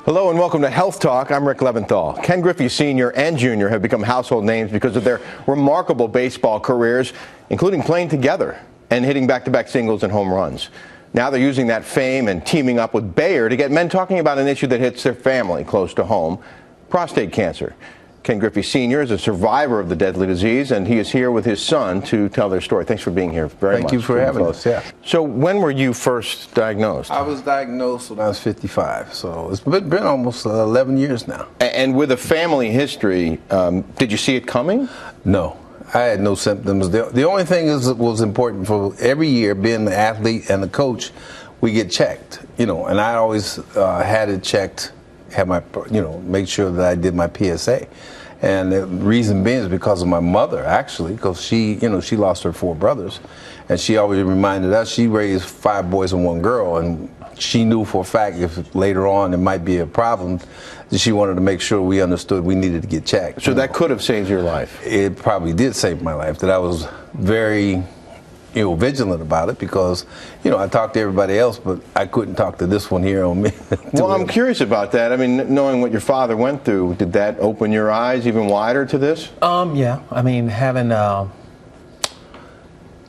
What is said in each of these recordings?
Hello and welcome to Health Talk. I'm Rick Leventhal. Ken Griffey Sr. and Jr. have become household names because of their remarkable baseball careers, including playing together and hitting back-to-back singles and home runs. Now they're using that fame and teaming up with Bayer to get men talking about an issue that hits their family close to home, prostate cancer. Ken Griffey Sr. is a survivor of the deadly disease, and he is here with his son to tell their story. Thanks for being here very much. Thank you for having us. Yeah. So when were you first diagnosed? I was diagnosed when I was 55, so it's been almost 11 years now. And with a family history, did you see it coming? No, I had no symptoms. The only thing that was important for every year, being the athlete and the coach, we get checked, and I always had it checked, had my, make sure that I did my PSA. And the reason being is because of my mother, actually, because she lost her 4 brothers, and she always reminded us she raised 5 boys and 1 girl, and she knew for a fact if later on it might be a problem, that she wanted to make sure we understood we needed to get checked. So that could have saved your life. It probably did save my life. That I was very vigilant about it because, I talked to everybody else, but I couldn't talk to this one here on me. Well, I'm curious about that. I mean, knowing what your father went through, did that open your eyes even wider to this? Yeah. I mean, having, I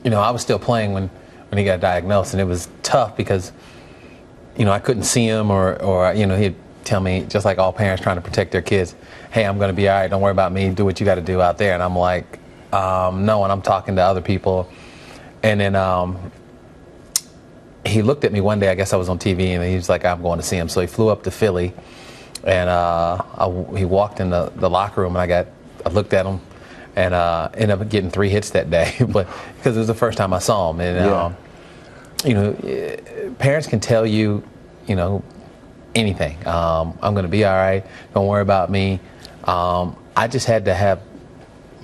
was still playing when he got diagnosed, and it was tough because, I couldn't see him or he'd tell me, just like all parents trying to protect their kids, hey, I'm going to be all right. Don't worry about me. Do what you got to do out there. And I'm like, no, and I'm talking to other people. And then he looked at me one day, I guess I was on TV, and he was like, I'm going to see him. So he flew up to Philly, and he walked in the locker room, and I looked at him, and ended up getting 3 hits that day, but because it was the first time I saw him. And, parents can tell you, anything. I'm going to be all right. Don't worry about me. I just had to have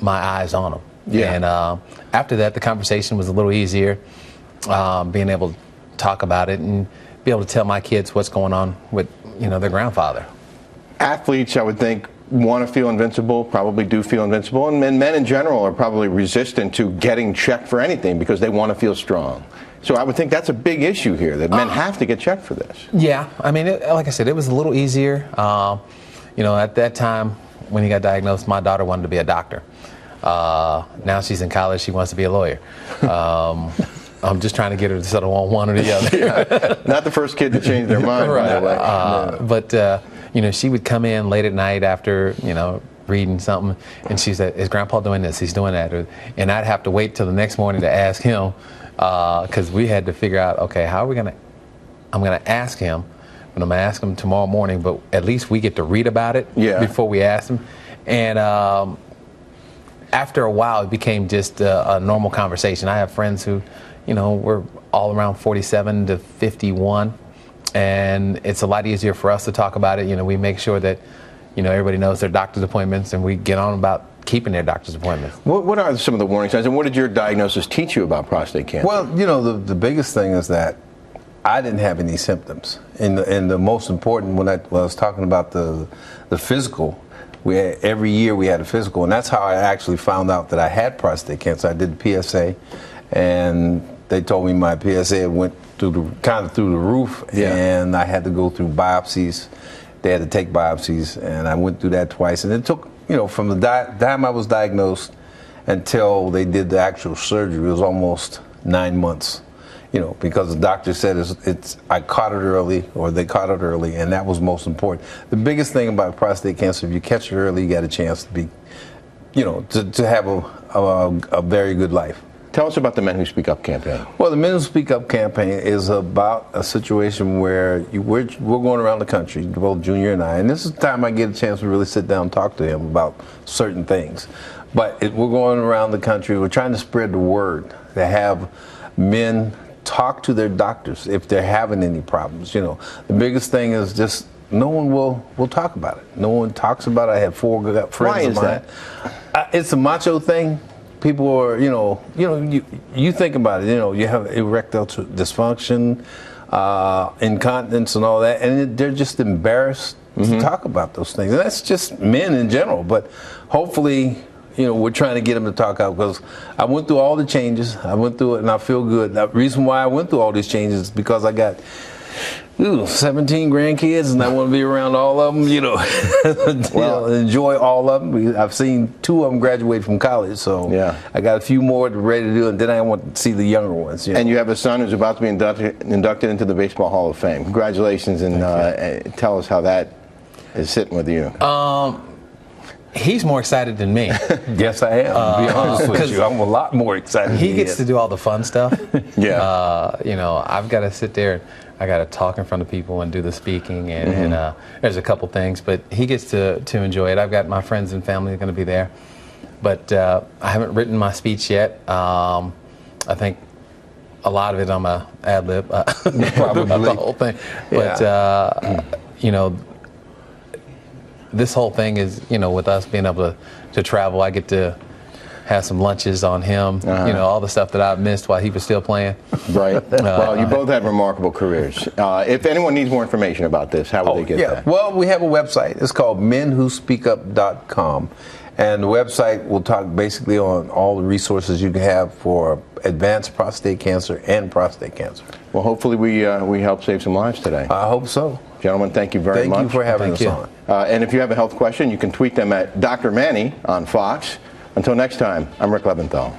my eyes on him. Yeah. And after that, the conversation was a little easier, being able to talk about it and be able to tell my kids what's going on with, their grandfather. Athletes, I would think, want to feel invincible, probably do feel invincible, and men in general are probably resistant to getting checked for anything because they want to feel strong. So I would think that's a big issue here, that men have to get checked for this. Yeah. I mean, like I said, it was a little easier. At that time when he got diagnosed, my daughter wanted to be a doctor. Now she's in college, she wants to be a lawyer. I'm just trying to get her to settle on one or the other. Not the first kid to change their mind, right. By the way. But she would come in late at night after, reading something, and she said, is Grandpa doing this? He's doing that. And I'd have to wait till the next morning to ask him, because we had to figure out, okay, how are we I'm going to ask him, and I'm going to ask him tomorrow morning, but at least we get to read about it before we ask him. And after a while, it became just a normal conversation. I have friends who, we're all around 47 to 51, and it's a lot easier for us to talk about it. We make sure that, everybody knows their doctor's appointments, and we get on about keeping their doctor's appointments. What are some of the warning signs, and what did your diagnosis teach you about prostate cancer? Well, the biggest thing is that I didn't have any symptoms. And the most important, when I was talking about the physical, every year we had a physical, and that's how I actually found out that I had prostate cancer. I did the PSA, and they told me my PSA went through the roof, and I had to go through biopsies. They had to take biopsies, and I went through that twice. And it took, from the time I was diagnosed until they did the actual surgery, it was almost 9 months. Because the doctor said I caught it early, or they caught it early, and that was most important. The biggest thing about prostate cancer, if you catch it early, you got a chance to be, to have a very good life. Tell us about the Men Who Speak Up campaign. Well, the Men Who Speak Up campaign is about a situation where we're going around the country, both Junior and I, and this is the time I get a chance to really sit down and talk to him about certain things. But we're going around the country, we're trying to spread the word, to have men talk to their doctors if they're having any problems. The biggest thing is just no one will talk about it. No one talks about it. I have 4 good friends of mine. Why is that? It's a macho thing. People are, you think about it. You have erectile dysfunction, incontinence, and all that, and they're just embarrassed to talk about those things. And that's just men in general. But hopefully, we're trying to get them to talk out, because I went through all the changes. I went through it, and I feel good. The reason why I went through all these changes is because I got 17 grandkids, and I want to be around all of them, enjoy all of them. I've seen 2 of them graduate from college, so yeah. I got a few more ready to do, and then I want to see the younger ones. And you have a son who's about to be inducted into the Baseball Hall of Fame. Congratulations, and tell us how that is sitting with you. He's more excited than me. Yes, I am. To be honest with you, I'm a lot more excited. He gets to do all the fun stuff. Yeah. I've got to sit there. I got to talk in front of people and do the speaking, and there's a couple things, but he gets to enjoy it. I've got my friends and family going to be there, but I haven't written my speech yet. I think a lot of it I'm a ad lib, probably the whole thing. Yeah. But this whole thing is, with us being able to travel, I get to have some lunches on him, all the stuff that I've missed while he was still playing. Right. Well, you both had remarkable careers. If anyone needs more information about this, how would they get that? Well, we have a website. It's called menwhospeakup.com. And the website will talk basically on all the resources you can have for advanced prostate cancer and prostate cancer. Well, hopefully we help save some lives today. I hope so. Gentlemen, thank you very much. Thank you for having us on. And if you have a health question, you can tweet them at Dr. Manny on Fox. Until next time, I'm Rick Leventhal.